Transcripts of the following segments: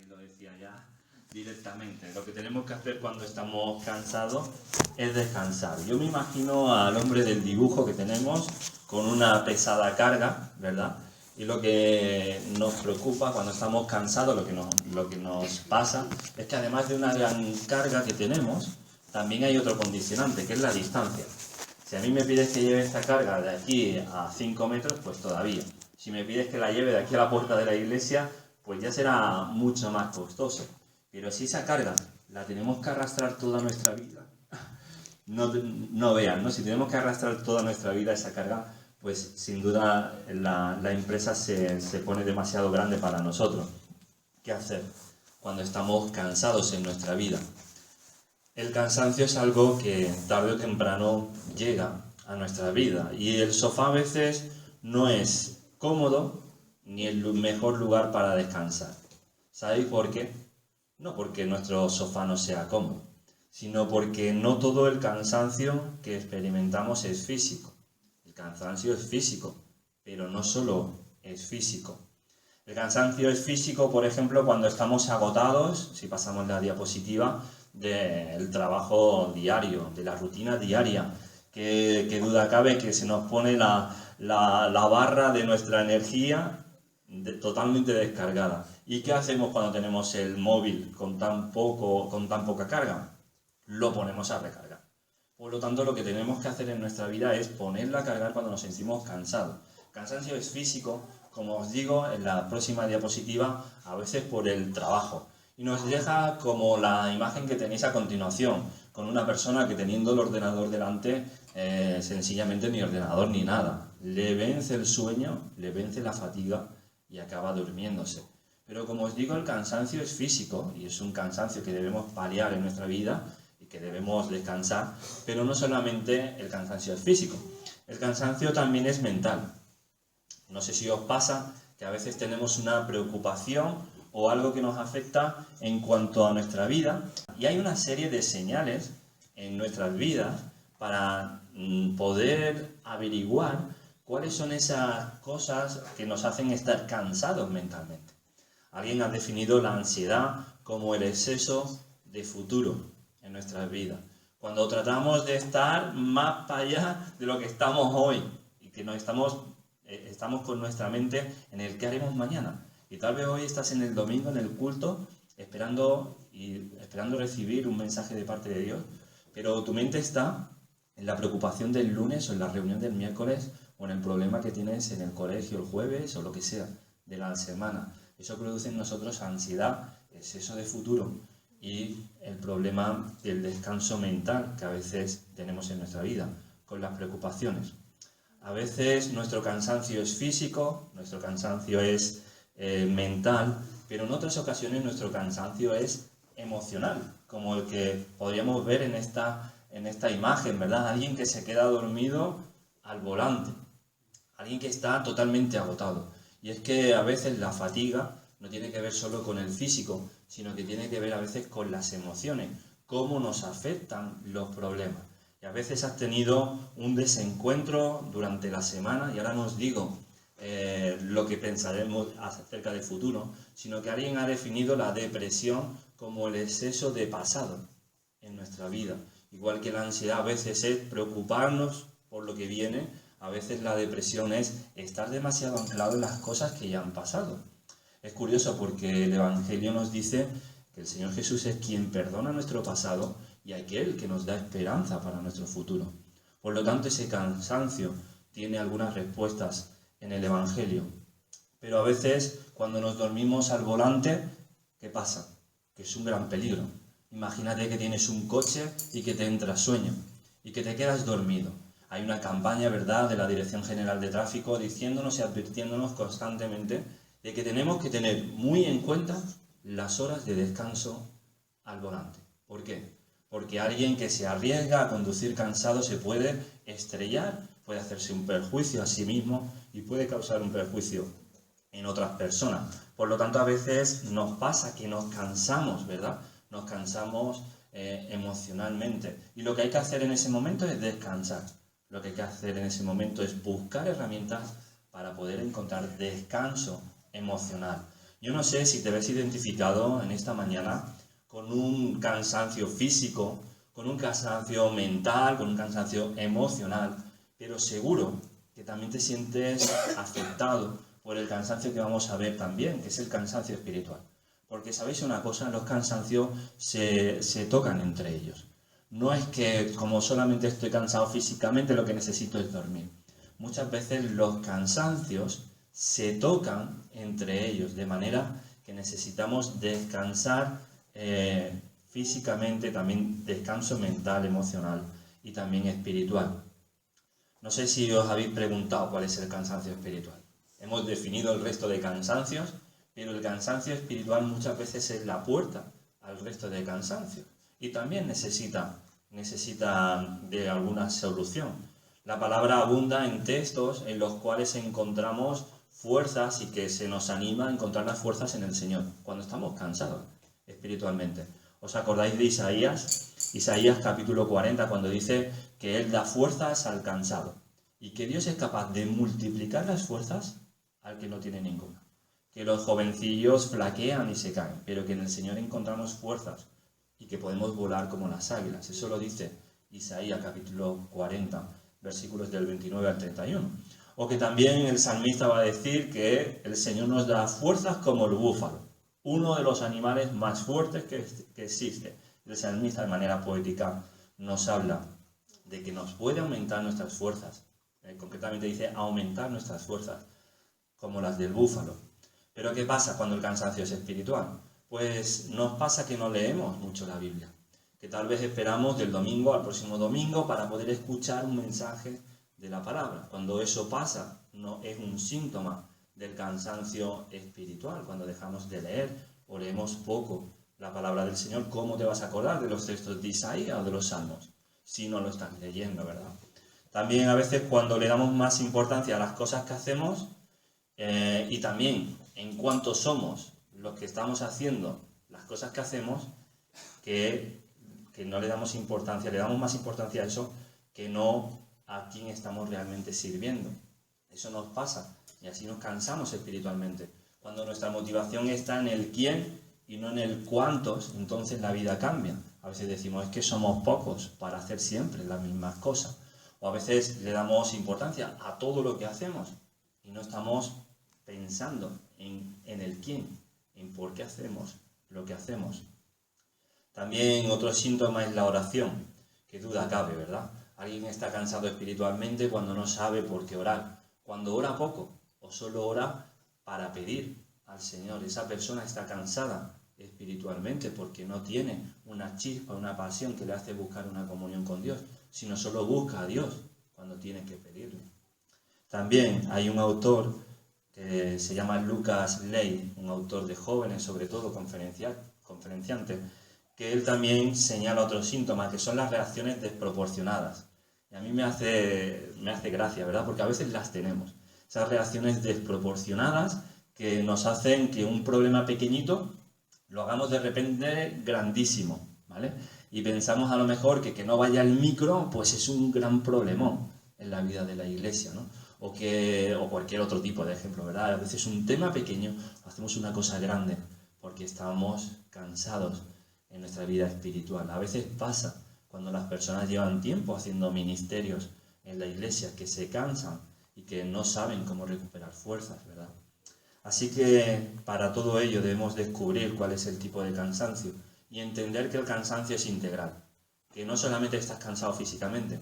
lo decía ya directamente. Lo que tenemos que hacer cuando estamos cansados es descansar. Yo me imagino al hombre del dibujo que tenemos con una pesada carga, ¿verdad? Y lo que nos preocupa cuando estamos cansados, lo que nos pasa, es que además de una gran carga que tenemos, también hay otro condicionante, que es la distancia. Si a mí me pides que lleve esta carga de aquí a 5 metros, pues todavía. Si me pides que la lleve de aquí a la puerta de la iglesia, pues ya será mucho más costoso. Pero si esa carga la tenemos que arrastrar toda nuestra vida, no vean, ¿no? Si tenemos que arrastrar toda nuestra vida esa carga, pues sin duda la empresa se pone demasiado grande para nosotros. ¿Qué hacer cuando estamos cansados en nuestra vida? El cansancio es algo que tarde o temprano llega a nuestra vida y el sofá a veces no es cómodo ni el mejor lugar para descansar. ¿Sabéis por qué? No porque nuestro sofá no sea cómodo, sino porque no todo el cansancio que experimentamos es físico. El cansancio es físico, pero no solo es físico. El cansancio es físico, por ejemplo, cuando estamos agotados, si pasamos la diapositiva, del trabajo diario, de la rutina diaria, que duda cabe que se nos pone la barra de nuestra energía totalmente descargada. ¿Y qué hacemos cuando tenemos el móvil con tan poca carga? Lo ponemos a recargar. Por lo tanto, lo que tenemos que hacer en nuestra vida es ponerla a cargar cuando nos sentimos cansados. Cansancio es físico, como os digo en la próxima diapositiva, a veces por el trabajo. Y nos deja como la imagen que tenéis a continuación, con una persona que teniendo el ordenador delante, sencillamente ni ordenador ni nada. Le vence el sueño, le vence la fatiga y acaba durmiéndose. Pero como os digo, el cansancio es físico y es un cansancio que debemos paliar en nuestra vida y que debemos descansar, pero no solamente el cansancio es físico, el cansancio también es mental. No sé si os pasa que a veces tenemos una preocupación o algo que nos afecta en cuanto a nuestra vida y hay una serie de señales en nuestras vidas para poder averiguar cuáles son esas cosas que nos hacen estar cansados mentalmente. Alguien ha definido la ansiedad como el exceso de futuro en nuestras vidas. Cuando tratamos de estar más para allá de lo que estamos hoy y que no estamos con nuestra mente en el qué haremos mañana. Y tal vez hoy estás en el domingo, en el culto, esperando recibir un mensaje de parte de Dios, pero tu mente está en la preocupación del lunes o en la reunión del miércoles o en el problema que tienes en el colegio el jueves o lo que sea de la semana. Eso produce en nosotros ansiedad, exceso de futuro y el problema del descanso mental que a veces tenemos en nuestra vida con las preocupaciones. A veces nuestro cansancio es físico, nuestro cansancio es mental, pero en otras ocasiones nuestro cansancio es emocional, como el que podríamos ver en esta imagen, ¿verdad? Alguien que se queda dormido al volante, alguien que está totalmente agotado. Y es que a veces la fatiga no tiene que ver solo con el físico, sino que tiene que ver a veces con las emociones, cómo nos afectan los problemas. Y a veces has tenido un desencuentro durante la semana, y ahora no os digo lo que pensaremos acerca del futuro, sino que alguien ha definido la depresión como el exceso de pasado en nuestra vida. Igual que la ansiedad a veces es preocuparnos por lo que viene, a veces la depresión es estar demasiado anclado en las cosas que ya han pasado. Es curioso porque el Evangelio nos dice que el Señor Jesús es quien perdona nuestro pasado y aquel que nos da esperanza para nuestro futuro. Por lo tanto, ese cansancio tiene algunas respuestas en el Evangelio. Pero a veces, cuando nos dormimos al volante, ¿qué pasa? Que es un gran peligro. Imagínate que tienes un coche y que te entra sueño y que te quedas dormido. Hay una campaña, ¿verdad?, de la Dirección General de Tráfico diciéndonos y advirtiéndonos constantemente de que tenemos que tener muy en cuenta las horas de descanso al volante. ¿Por qué? Porque alguien que se arriesga a conducir cansado se puede estrellar, puede hacerse un perjuicio a sí mismo y puede causar un perjuicio en otras personas. Por lo tanto, a veces nos pasa que nos cansamos, ¿verdad? Nos cansamos emocionalmente. Y lo que hay que hacer en ese momento es descansar. Lo que hay que hacer en ese momento es buscar herramientas para poder encontrar descanso emocional. Yo no sé si te ves identificado en esta mañana con un cansancio físico, con un cansancio mental, con un cansancio emocional, pero seguro que también te sientes afectado por el cansancio que vamos a ver también, que es el cansancio espiritual. Porque sabéis una cosa, los cansancios se tocan entre ellos. No es que como solamente estoy cansado físicamente, lo que necesito es dormir. Muchas veces los cansancios se tocan entre ellos, de manera que necesitamos descansar físicamente, también descanso mental, emocional y también espiritual. No sé si os habéis preguntado cuál es el cansancio espiritual. Hemos definido el resto de cansancios, pero el cansancio espiritual muchas veces es la puerta al resto de cansancios y también necesita de alguna solución. La palabra abunda en textos en los cuales encontramos fuerzas y que se nos anima a encontrar las fuerzas en el Señor cuando estamos cansados espiritualmente. ¿Os acordáis de Isaías? Isaías capítulo 40, cuando dice que Él da fuerzas al cansado y que Dios es capaz de multiplicar las fuerzas al que no tiene ninguna. Que los jovencillos flaquean y se caen, pero que en el Señor encontramos fuerzas y que podemos volar como las águilas. Eso lo dice Isaías capítulo 40, versículos del 29 al 31. O que también el salmista va a decir que el Señor nos da fuerzas como el búfalo, uno de los animales más fuertes que existe. El salmista, de manera poética, nos habla de que nos puede aumentar nuestras fuerzas. Concretamente dice aumentar nuestras fuerzas, como las del búfalo. Pero ¿qué pasa cuando el cansancio es espiritual? Pues nos pasa que no leemos mucho la Biblia, que tal vez esperamos del domingo al próximo domingo para poder escuchar un mensaje de la palabra. Cuando eso pasa, no es un síntoma del cansancio espiritual, cuando dejamos de leer o leemos poco la palabra del Señor. ¿Cómo te vas a acordar de los textos de Isaías o de los Salmos si no lo estás leyendo, verdad? También a veces cuando le damos más importancia a las cosas que hacemos y también en cuanto somos los que estamos haciendo las cosas que hacemos, que no le damos importancia, le damos más importancia a eso que no a quién estamos realmente sirviendo. Eso nos pasa y así nos cansamos espiritualmente. Cuando nuestra motivación está en el quién y no en el cuántos, entonces la vida cambia. A veces decimos, es que somos pocos para hacer siempre las mismas cosas. O a veces le damos importancia a todo lo que hacemos y no estamos pensando en el quién, en por qué hacemos lo que hacemos. También otro síntoma es la oración, que duda cabe, ¿verdad? Alguien está cansado espiritualmente cuando no sabe por qué orar, cuando ora poco o solo ora para pedir al Señor. Esa persona está cansada espiritualmente porque no tiene una chispa, una pasión que le hace buscar una comunión con Dios, sino solo busca a Dios cuando tiene que pedirle. También hay un autor que se llama Lucas Ley, un autor de jóvenes, sobre todo conferenciante, que él también señala otros síntomas, que son las reacciones desproporcionadas. Y a mí me hace gracia, ¿verdad? Porque a veces las tenemos. Esas reacciones desproporcionadas que nos hacen que un problema pequeñito lo hagamos de repente grandísimo, ¿vale? Y pensamos a lo mejor que no vaya el micro, pues es un gran problemón en la vida de la iglesia, ¿no? O cualquier otro tipo de ejemplo, ¿verdad? A veces un tema pequeño hacemos una cosa grande porque estamos cansados en nuestra vida espiritual. A veces pasa cuando las personas llevan tiempo haciendo ministerios en la iglesia, que se cansan y que no saben cómo recuperar fuerzas, ¿verdad? Así que para todo ello debemos descubrir cuál es el tipo de cansancio y entender que el cansancio es integral, que no solamente estás cansado físicamente,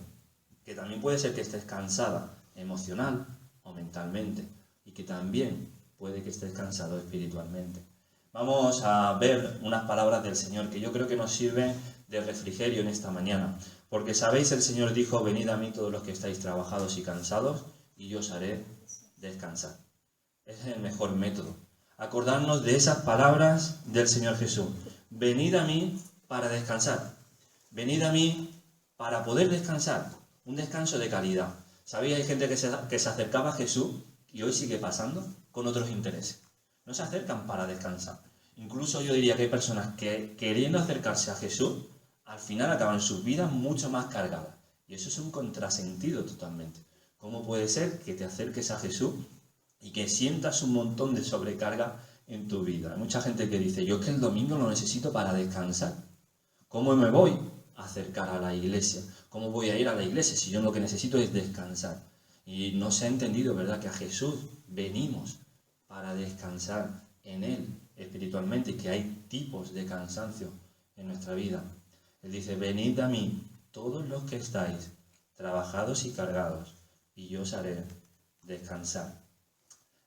que también puede ser que estés cansada emocional o mentalmente y que también puede que estés cansado espiritualmente. Vamos a ver unas palabras del Señor que yo creo que nos sirven de refrigerio en esta mañana. Porque sabéis, el Señor dijo, venid a mí todos los que estáis trabajados y cansados, y yo os haré descansar. Es el mejor método. Acordarnos de esas palabras del Señor Jesús. Venid a mí para descansar. Venid a mí para poder descansar. Un descanso de calidad. ¿Sabéis? Hay gente que se acercaba a Jesús y hoy sigue pasando con otros intereses. No se acercan para descansar. Incluso yo diría que hay personas que, queriendo acercarse a Jesús, al final acaban sus vidas mucho más cargadas. Y eso es un contrasentido totalmente. ¿Cómo puede ser que te acerques a Jesús y que sientas un montón de sobrecarga en tu vida. Hay mucha gente que dice, yo es que el domingo lo necesito para descansar. ¿Cómo me voy a acercar a la iglesia? ¿Cómo voy a ir a la iglesia si yo lo que necesito es descansar? Y no se ha entendido, ¿verdad?, que a Jesús venimos para descansar en Él espiritualmente, y que hay tipos de cansancio en nuestra vida. Él dice, venid a mí todos los que estáis trabajados y cargados, y yo os haré descansar.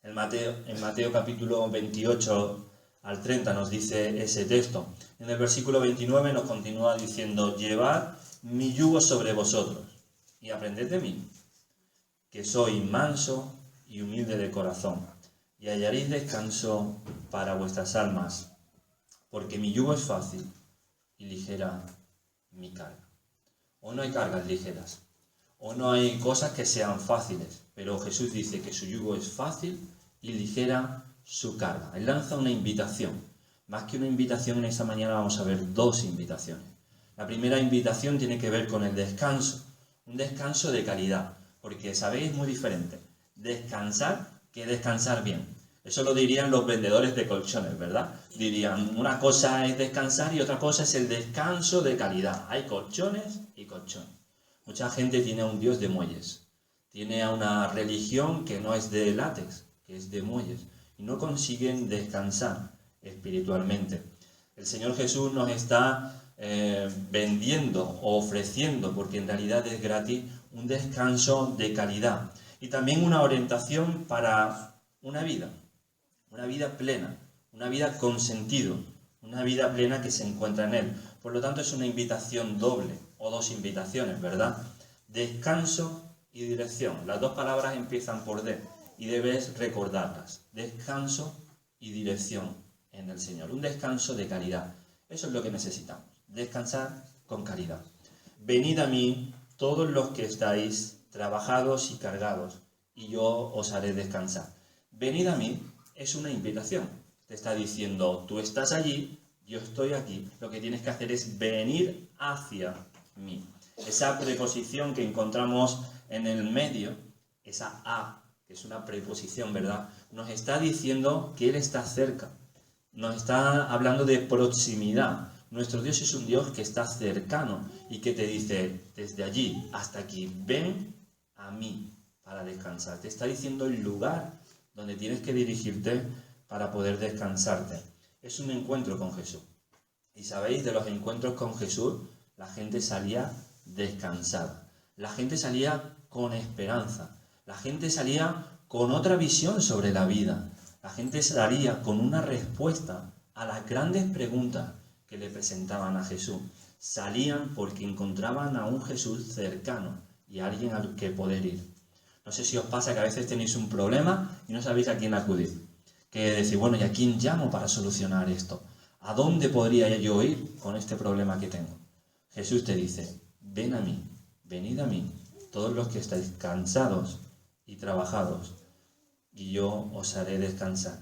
En Mateo capítulo 28 al 30 nos dice ese texto. En el versículo 29 nos continúa diciendo, llevad mi yugo sobre vosotros y aprended de mí, que soy manso y humilde de corazón, y hallaréis descanso para vuestras almas, porque mi yugo es fácil y ligera mi carga. O no hay cargas ligeras, o no hay cosas que sean fáciles, pero Jesús dice que su yugo es fácil y ligera su carga. Él lanza una invitación. Más que una invitación, en esta mañana vamos a ver dos invitaciones. La primera invitación tiene que ver con el descanso, un descanso de calidad, porque sabéis, es muy diferente descansar que descansar bien. Eso lo dirían los vendedores de colchones, ¿verdad? Dirían, una cosa es descansar y otra cosa es el descanso de calidad. Hay colchones y colchones. Mucha gente tiene a un Dios de muelles, tiene a una religión que no es de látex, que es de muelles, y no consiguen descansar espiritualmente. El Señor Jesús nos está vendiendo o ofreciendo, porque en realidad es gratis, un descanso de calidad y también una orientación para una vida plena, una vida con sentido, una vida plena que se encuentra en Él. Por lo tanto, es una invitación doble, o dos invitaciones, ¿verdad? Descanso y dirección. Las dos palabras empiezan por D y debes recordarlas. Descanso y dirección en el Señor. Un descanso de calidad. Eso es lo que necesitamos. Descansar con calidad. Venid a mí todos los que estáis trabajados y cargados, y yo os haré descansar. Venid a mí es una invitación. Te está diciendo, tú estás allí, yo estoy aquí. Lo que tienes que hacer es venir hacia mí. Esa preposición que encontramos en el medio, esa a, que es una preposición, ¿verdad?, nos está diciendo que Él está cerca. Nos está hablando de proximidad. Nuestro Dios es un Dios que está cercano y que te dice, desde allí hasta aquí, ven a mí para descansar. Te está diciendo el lugar donde tienes que dirigirte para poder descansarte. Es un encuentro con Jesús. Y sabéis, de los encuentros con Jesús, la gente salía descansada. La gente salía con esperanza. La gente salía con otra visión sobre la vida. La gente salía con una respuesta a las grandes preguntas que le presentaban a Jesús. Salían porque encontraban a un Jesús cercano y a alguien al que poder ir. No sé si os pasa que a veces tenéis un problema y no sabéis a quién acudir. Que decís, bueno, ¿y a quién llamo para solucionar esto? ¿A dónde podría yo ir con este problema que tengo? Jesús te dice, ven a mí, venid a mí, todos los que estáis cansados y trabajados, y yo os haré descansar.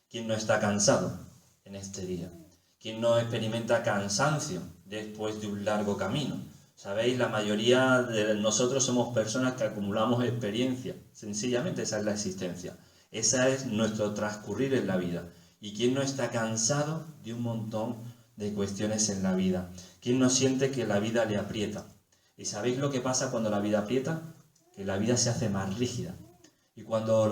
¿Quién no está cansado en este día? ¿Quién no experimenta cansancio después de un largo camino? Sabéis, la mayoría de nosotros somos personas que acumulamos experiencia. Sencillamente esa es la existencia. Esa es nuestro transcurrir en la vida. ¿Y quién no está cansado de un montón de cuestiones en la vida? ¿Quién no siente que la vida le aprieta? ¿Y sabéis lo que pasa cuando la vida aprieta? Que la vida se hace más rígida. Y cuando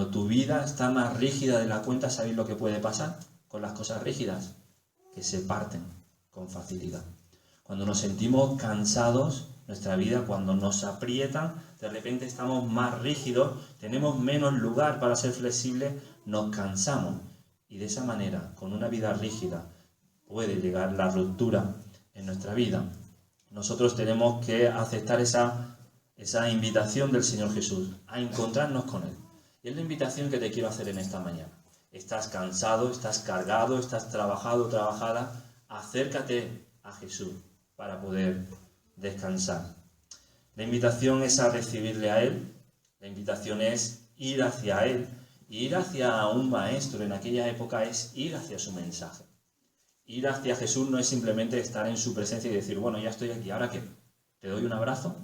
tu vida está más rígida de la cuenta, ¿sabéis lo que puede pasar con las cosas rígidas? Que se parten con facilidad. Cuando nos sentimos cansados, nuestra vida, cuando nos aprietan, de repente estamos más rígidos, tenemos menos lugar para ser flexibles, nos cansamos. Y de esa manera, con una vida rígida, puede llegar la ruptura en nuestra vida. Nosotros tenemos que aceptar esa invitación del Señor Jesús, a encontrarnos con Él. Y es la invitación que te quiero hacer en esta mañana. Estás cansado, estás cargado, estás trabajado, trabajada, acércate a Jesús para poder descansar. La invitación es a recibirle a Él, la invitación es ir hacia Él, y ir hacia un maestro en aquella época es ir hacia su mensaje. Ir hacia Jesús no es simplemente estar en su presencia y decir, bueno, ya estoy aquí, ¿ahora qué? ¿Te doy un abrazo?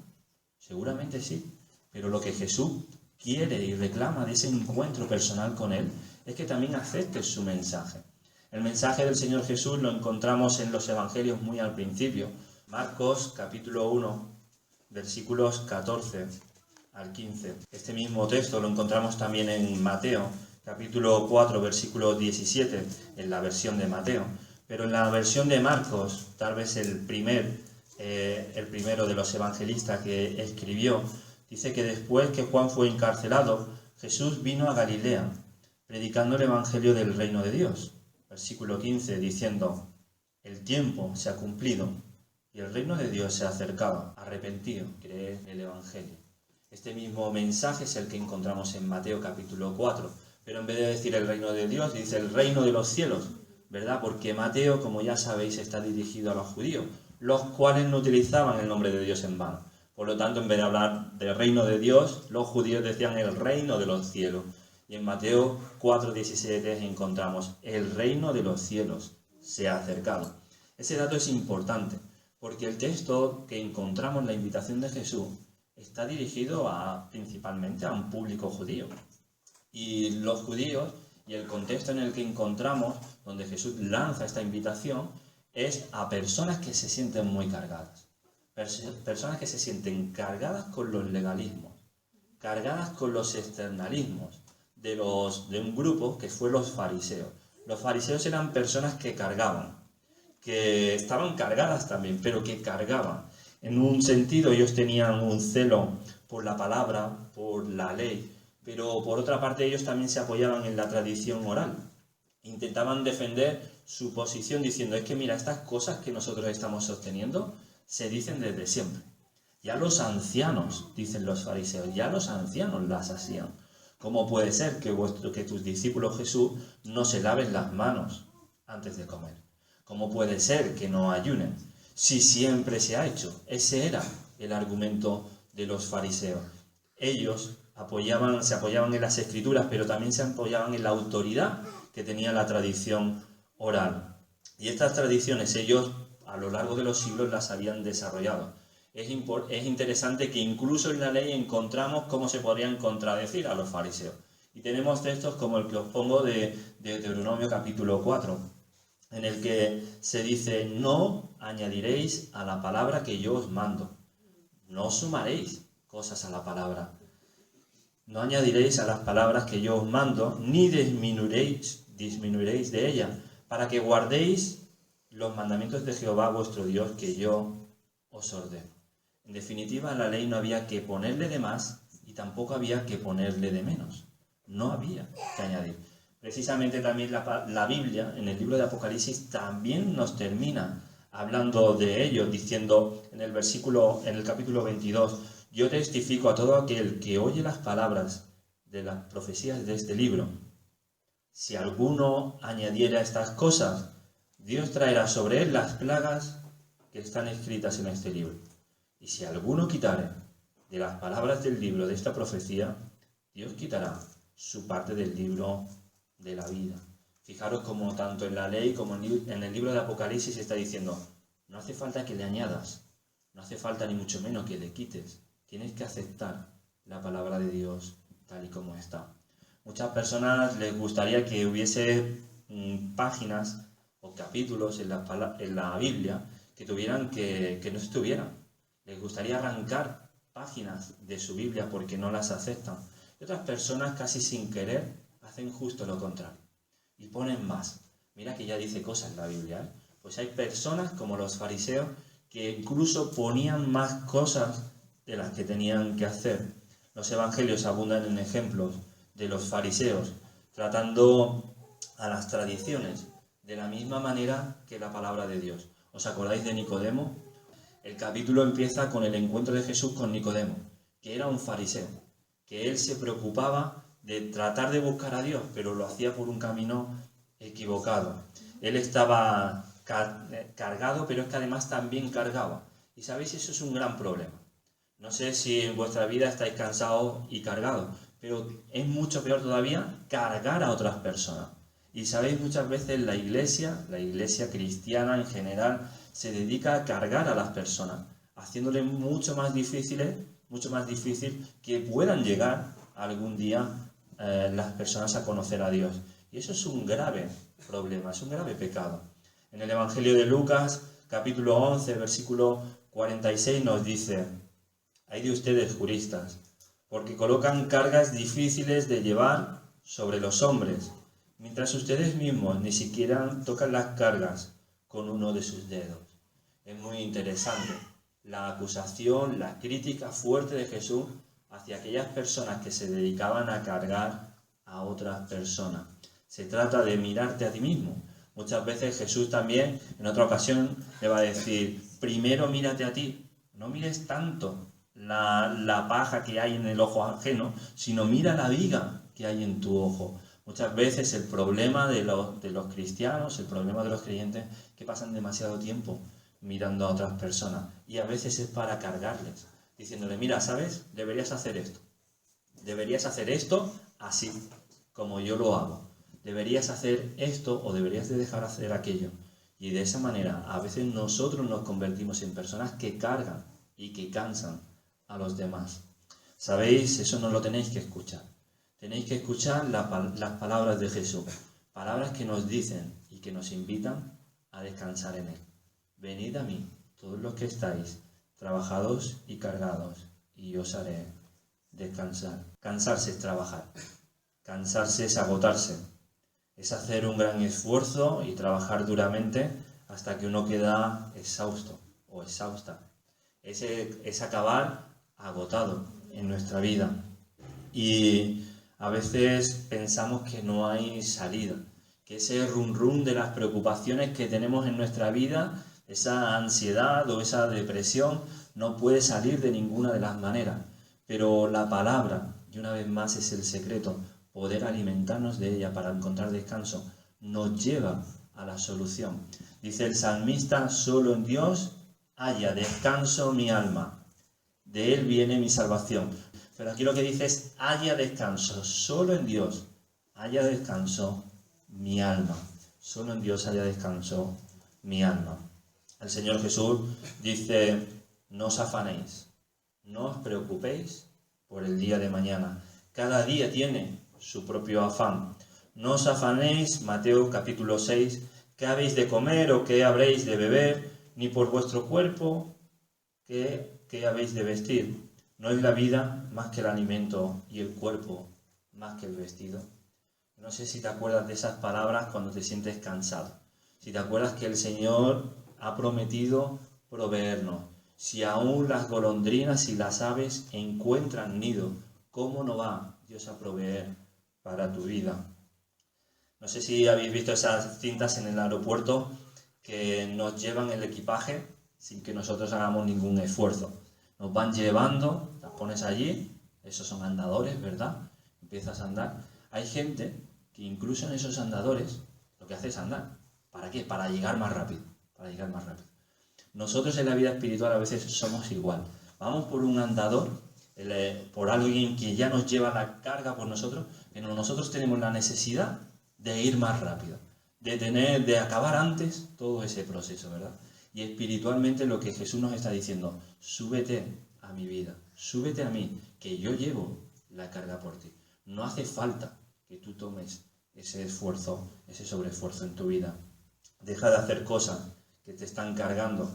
Seguramente sí, pero lo que Jesús quiere y reclama de ese encuentro personal con Él es que también aceptes su mensaje. El mensaje del Señor Jesús lo encontramos en los Evangelios muy al principio. Marcos, capítulo 1, versículos 14 al 15. Este mismo texto lo encontramos también en Mateo, capítulo 4, versículo 17, en la versión de Mateo. Pero en la versión de Marcos, tal vez el primero de los evangelistas que escribió, dice que después que Juan fue encarcelado, Jesús vino a Galilea, predicando el evangelio del reino de Dios. Versículo 15, diciendo: el tiempo se ha cumplido y el reino de Dios se ha acercado. Arrepentido, creed el evangelio. Este mismo mensaje es el que encontramos en Mateo capítulo 4, pero en vez de decir el reino de Dios, dice el reino de los cielos, ¿verdad? Porque Mateo, como ya sabéis, está dirigido a los judíos, los cuales no utilizaban el nombre de Dios en vano. Por lo tanto, en vez de hablar del reino de Dios, los judíos decían el reino de los cielos. Y en Mateo 4:17 encontramos el reino de los cielos se ha acercado. Ese dato es importante, porque el texto que encontramos en la invitación de Jesús está dirigido principalmente a un público judío. Y los judíos, y el contexto en el que encontramos, donde Jesús lanza esta invitación, es a personas que se sienten muy cargadas. Personas que se sienten cargadas con los legalismos, cargadas con los externalismos de un grupo que fue los fariseos. Los fariseos eran personas que cargaban, que estaban cargadas también, pero que cargaban. En un sentido, ellos tenían un celo por la palabra, por la ley, pero por otra parte ellos también se apoyaban en la tradición oral. Intentaban defender su posición diciendo: es que mira, estas cosas que nosotros estamos sosteniendo se dicen desde siempre. Ya los ancianos, dicen los fariseos, ya los ancianos las hacían. ¿Cómo puede ser que tus discípulos Jesús no se laven las manos antes de comer? ¿Cómo puede ser que no ayunen si siempre se ha hecho? Ese era el argumento de los fariseos. Ellos se apoyaban en las escrituras, pero también se apoyaban en la autoridad que tenía la tradición oral. Y estas tradiciones ellos a lo largo de los siglos las habían desarrollado. Es interesante que incluso en la ley encontramos cómo se podrían contradecir a los fariseos. Y tenemos textos como el que os pongo de Deuteronomio capítulo 4, en el que se dice: no añadiréis a la palabra que yo os mando, no sumaréis cosas a la palabra, no añadiréis a las palabras que yo os mando, ni disminuiréis de ella, para que guardéis los mandamientos de Jehová vuestro Dios que yo os ordeno. En definitiva, a la ley no había que ponerle de más y tampoco había que ponerle de menos. No había que añadir. Precisamente también la Biblia, en el libro de Apocalipsis, también nos termina hablando de ello, diciendo en el capítulo 22: yo testifico a todo aquel que oye las palabras de las profecías de este libro. Si alguno añadiera estas cosas, Dios traerá sobre él las plagas que están escritas en este libro. Y si alguno quitare de las palabras del libro de esta profecía, Dios quitará su parte del libro de la vida. Fijaros como tanto en la ley como en el libro de Apocalipsis está diciendo: no hace falta que le añadas, no hace falta ni mucho menos que le quites. Tienes que aceptar la palabra de Dios tal y como está. Muchas personas les gustaría que hubiese páginas o capítulos en la Biblia que tuvieran que no estuvieran. Les gustaría arrancar páginas de su Biblia porque no las aceptan. Y otras personas, casi sin querer, hacen justo lo contrario y ponen más. Mira que ya dice cosas en la Biblia, ¿eh? Pues hay personas como los fariseos que incluso ponían más cosas de las que tenían que hacer. Los evangelios abundan en ejemplos de los fariseos tratando a las tradiciones de la misma manera que la palabra de Dios. ¿Os acordáis de Nicodemo? El capítulo empieza con el encuentro de Jesús con Nicodemo, que era un fariseo, que él se preocupaba de tratar de buscar a Dios, pero lo hacía por un camino equivocado. Él estaba cargado, pero es que además también cargaba. Y sabéis, eso es un gran problema. No sé si en vuestra vida estáis cansados y cargados, pero es mucho peor todavía cargar a otras personas. Y sabéis, muchas veces la iglesia cristiana en general, se dedica a cargar a las personas, haciéndole mucho más difícil que puedan llegar algún día las personas a conocer a Dios. Y eso es un grave problema, es un grave pecado. En el Evangelio de Lucas, capítulo 11, versículo 46 nos dice: «Ay de ustedes, juristas, porque colocan cargas difíciles de llevar sobre los hombres, mientras ustedes mismos ni siquiera tocan las cargas con uno de sus dedos». Es muy interesante la acusación, la crítica fuerte de Jesús hacia aquellas personas que se dedicaban a cargar a otras personas. Se trata de mirarte a ti mismo. Muchas veces Jesús también, en otra ocasión, le va a decir: primero mírate a ti, no mires tanto la paja que hay en el ojo ajeno, sino mira la viga que hay en tu ojo. Muchas veces el problema de los cristianos, el problema de los creyentes, que pasan demasiado tiempo mirando a otras personas, y a veces es para cargarles, diciéndole: mira, ¿sabes? Deberías hacer esto así, como yo lo hago. Deberías hacer esto o deberías de dejar hacer aquello. Y de esa manera a veces nosotros nos convertimos en personas que cargan y que cansan a los demás. ¿Sabéis? Eso no lo tenéis que escuchar. Tenéis que escuchar las palabras de Jesús, palabras que nos dicen y que nos invitan a descansar en Él. Venid a mí, todos los que estáis trabajados y cargados, y yo os haré descansar. Cansarse es trabajar, cansarse es agotarse, es hacer un gran esfuerzo y trabajar duramente hasta que uno queda exhausto o exhausta. Es acabar agotado en nuestra vida. Y a veces pensamos que no hay salida, que ese rum de las preocupaciones que tenemos en nuestra vida, esa ansiedad o esa depresión, no puede salir de ninguna de las maneras. Pero la palabra, y una vez más es el secreto, poder alimentarnos de ella para encontrar descanso, nos lleva a la solución. Dice el salmista: solo en Dios haya descanso mi alma, de Él viene mi salvación. Pero aquí lo que dice es: haya descanso, solo en Dios haya descanso mi alma. Solo en Dios haya descanso mi alma. El Señor Jesús dice: no os afanéis, no os preocupéis por el día de mañana. Cada día tiene su propio afán. No os afanéis, Mateo capítulo 6, qué habéis de comer o qué habréis de beber, ni por vuestro cuerpo qué habéis de vestir. ¿No es la vida más que el alimento y el cuerpo más que el vestido? No sé si te acuerdas de esas palabras cuando te sientes cansado. Si te acuerdas que el Señor ha prometido proveernos. Si aún las golondrinas y las aves encuentran nido, ¿cómo no va Dios a proveer para tu vida? No sé si habéis visto esas cintas en el aeropuerto que nos llevan el equipaje sin que nosotros hagamos ningún esfuerzo. Nos van llevando, las pones allí, esos son andadores, ¿verdad? Empiezas a andar. Hay gente que incluso en esos andadores lo que hace es andar. ¿Para qué? Para llegar más rápido. Para llegar más rápido. Nosotros en la vida espiritual a veces somos igual. Vamos por un andador, por alguien que ya nos lleva la carga por nosotros, pero nosotros tenemos la necesidad de ir más rápido, de acabar antes todo ese proceso, ¿verdad? Y espiritualmente lo que Jesús nos está diciendo: súbete a mi vida, súbete a mí, que yo llevo la carga por ti. No hace falta que tú tomes ese esfuerzo, ese sobreesfuerzo en tu vida. Deja de hacer cosas que te están cargando.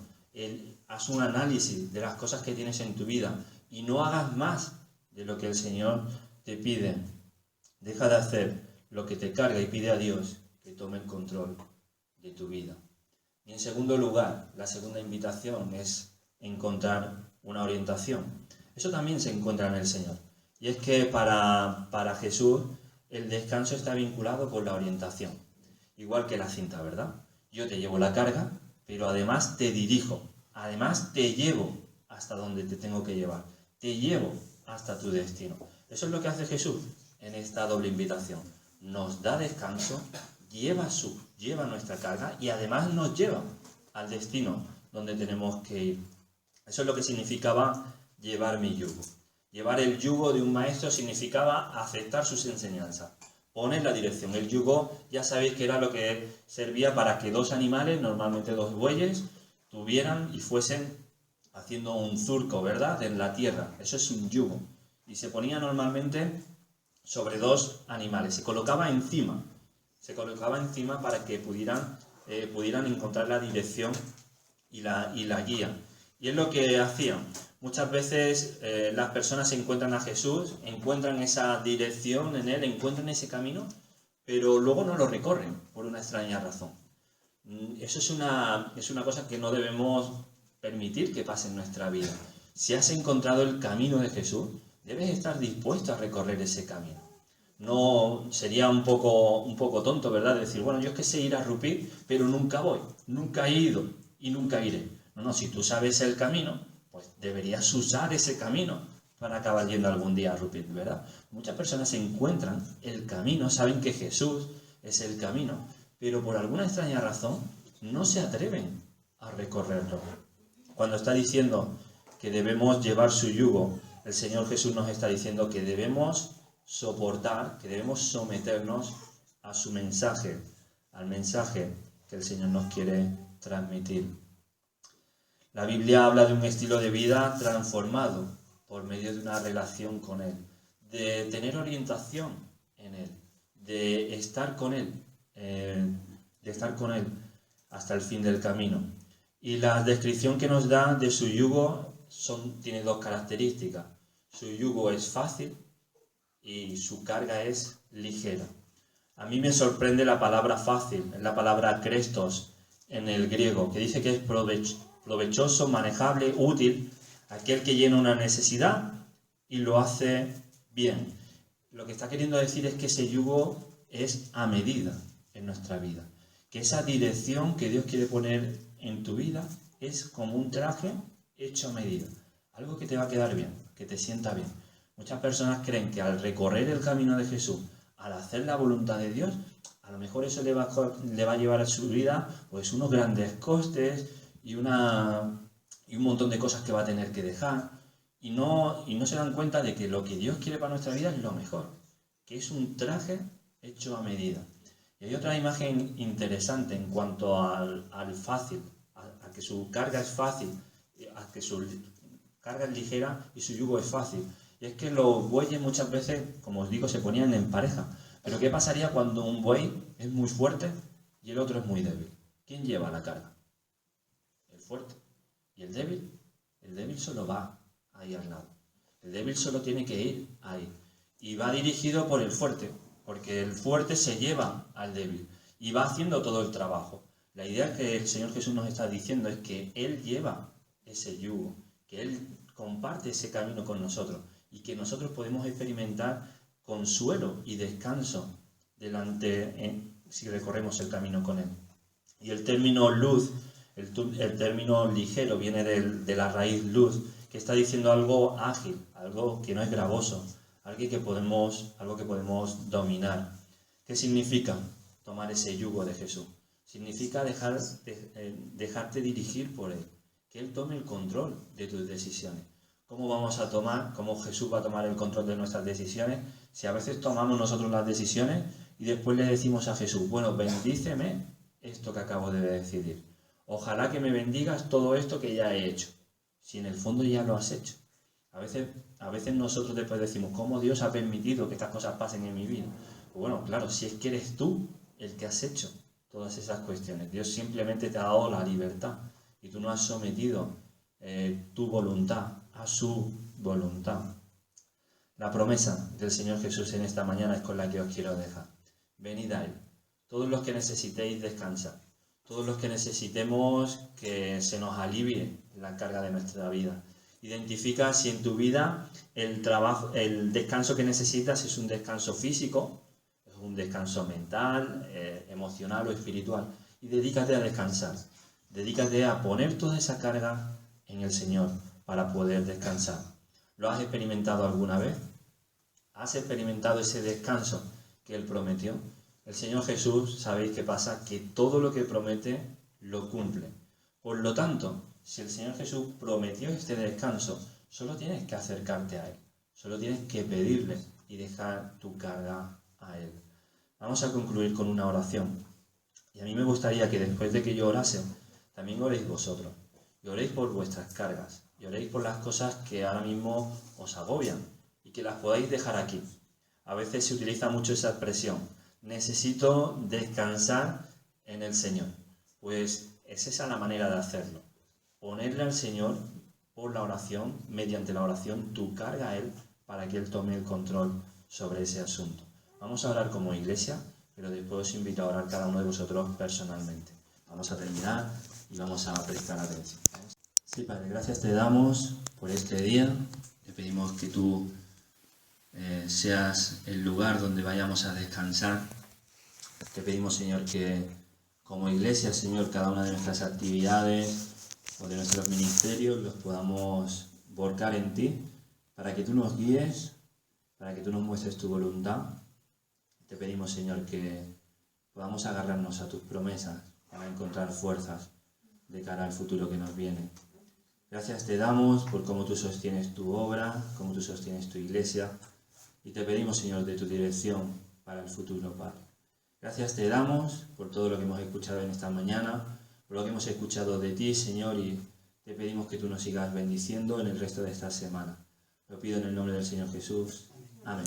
Haz un análisis de las cosas que tienes en tu vida y no hagas más de lo que el Señor te pide. Deja de hacer lo que te carga y pide a Dios que tome el control de tu vida. Y en segundo lugar, la segunda invitación es encontrar una orientación. Eso también se encuentra en el Señor. Y es que para Jesús el descanso está vinculado con la orientación. Igual que la cinta, ¿verdad? Yo te llevo la carga, pero además te dirijo. Además te llevo hasta donde te tengo que llevar. Te llevo hasta tu destino. Eso es lo que hace Jesús en esta doble invitación. Nos da descanso, lleva nuestra carga y además nos lleva al destino donde tenemos que ir. Eso es lo que significaba llevar mi yugo. Llevar el yugo de un maestro significaba aceptar sus enseñanzas, poner la dirección. El yugo, ya sabéis que era lo que servía para que dos animales, normalmente dos bueyes, tuvieran y fuesen haciendo un surco, ¿verdad?, en la tierra. Eso es un yugo. Y se ponía normalmente sobre dos animales, se colocaba encima se colocaba encima para que pudieran encontrar la dirección y la guía. Y es lo que hacían. Muchas veces las personas encuentran a Jesús, encuentran esa dirección en Él, encuentran ese camino, pero luego no lo recorren por una extraña razón. Eso es una cosa que no debemos permitir que pase en nuestra vida. Si has encontrado el camino de Jesús, debes estar dispuesto a recorrer ese camino. No sería un poco tonto, ¿verdad? Decir, bueno, yo es que sé ir a Rupit, pero nunca voy, nunca he ido y nunca iré. No, si tú sabes el camino, pues deberías usar ese camino para acabar yendo algún día a Rupit, ¿verdad? Muchas personas encuentran el camino, saben que Jesús es el camino, pero por alguna extraña razón no se atreven a recorrerlo. Cuando está diciendo que debemos llevar su yugo, el Señor Jesús nos está diciendo que debemos soportar, que debemos someternos a su mensaje, al mensaje que el Señor nos quiere transmitir. La Biblia habla de un estilo de vida transformado por medio de una relación con Él, de tener orientación en Él, de estar con Él hasta el fin del camino. Y la descripción que nos da de su yugo tiene dos características. Su yugo es fácil y su carga es ligera. A mí me sorprende la palabra fácil, es la palabra krestos en el griego, que dice que es provechoso, manejable, útil, aquel que llena una necesidad y lo hace bien. Lo que está queriendo decir es que ese yugo es a medida en nuestra vida, que esa dirección que Dios quiere poner en tu vida es como un traje hecho a medida, algo que te va a quedar bien, que te sienta bien. Muchas personas creen que al recorrer el camino de Jesús, al hacer la voluntad de Dios, a lo mejor eso le va a llevar a su vida pues unos grandes costes y un montón de cosas que va a tener que dejar, y no se dan cuenta de que lo que Dios quiere para nuestra vida es lo mejor, que es un traje hecho a medida. Y hay otra imagen interesante en cuanto al fácil, a que su carga es fácil, a que su carga es ligera y su yugo es fácil. Y es que los bueyes muchas veces, como os digo, se ponían en pareja. Pero ¿qué pasaría cuando un buey es muy fuerte y el otro es muy débil? ¿Quién lleva la carga? El fuerte. ¿Y el débil? El débil solo va ahí al lado. El débil solo tiene que ir ahí. Y va dirigido por el fuerte, porque el fuerte se lleva al débil y va haciendo todo el trabajo. La idea que el Señor Jesús nos está diciendo es que Él lleva ese yugo, que Él comparte ese camino con nosotros y que nosotros podemos experimentar consuelo y descanso si recorremos el camino con Él. Y el término luz, el término ligero, viene de la raíz luz, que está diciendo algo ágil, algo que no es gravoso, algo que podemos dominar. ¿Qué significa tomar ese yugo de Jesús? Significa dejarte dirigir por Él, que Él tome el control de tus decisiones. ¿Cómo Jesús va a tomar el control de nuestras decisiones? Si a veces tomamos nosotros las decisiones y después le decimos a Jesús, bueno, bendíceme esto que acabo de decidir. Ojalá que me bendigas todo esto que ya he hecho. Si en el fondo ya lo has hecho. A veces nosotros después decimos, ¿cómo Dios ha permitido que estas cosas pasen en mi vida? Pues bueno, claro, si es que eres tú el que has hecho todas esas cuestiones. Dios simplemente te ha dado la libertad y tú no has sometido tu voluntad a su voluntad. La promesa del Señor Jesús en esta mañana es con la que os quiero dejar. Venid a Él, todos los que necesitéis descansar, todos los que necesitemos que se nos alivie la carga de nuestra vida. Identifica si en tu vida el descanso que necesitas es un descanso físico, es un descanso mental, emocional o espiritual, y dedícate a descansar. Dedícate a poner toda esa carga en el Señor para poder descansar. ¿Lo has experimentado alguna vez? ¿Has experimentado ese descanso que Él prometió? El Señor Jesús, ¿sabéis qué pasa? Que todo lo que promete lo cumple. Por lo tanto, si el Señor Jesús prometió este descanso, solo tienes que acercarte a Él. Solo tienes que pedirle y dejar tu carga a Él. Vamos a concluir con una oración. Y a mí me gustaría que después de que yo orase, también oréis vosotros. Y oréis por vuestras cargas. Y oréis por las cosas que ahora mismo os agobian. Y que las podáis dejar aquí. A veces se utiliza mucho esa expresión. necesito descansar en el Señor. Pues es esa la manera de hacerlo. Ponerle al Señor por la oración, mediante la oración, tu carga a Él para que Él tome el control sobre ese asunto. Vamos a orar como iglesia, pero después os invito a orar cada uno de vosotros personalmente. Vamos a terminar y vamos a prestar atención. Sí, Padre, gracias te damos por este día. Te pedimos que tú seas el lugar donde vayamos a descansar. Te pedimos, Señor, que como iglesia, Señor, cada una de nuestras actividades o de nuestros ministerios los podamos volcar en ti, para que tú nos guíes, para que tú nos muestres tu voluntad. Te pedimos, Señor, que podamos agarrarnos a tus promesas para encontrar fuerzas de cara al futuro que nos viene. Gracias te damos por cómo tú sostienes tu obra, cómo tú sostienes tu iglesia, y te pedimos, Señor, de tu dirección para el futuro, Padre. Gracias te damos por todo lo que hemos escuchado en esta mañana, por lo que hemos escuchado de ti, Señor, y te pedimos que tú nos sigas bendiciendo en el resto de esta semana. Lo pido en el nombre del Señor Jesús. Amén.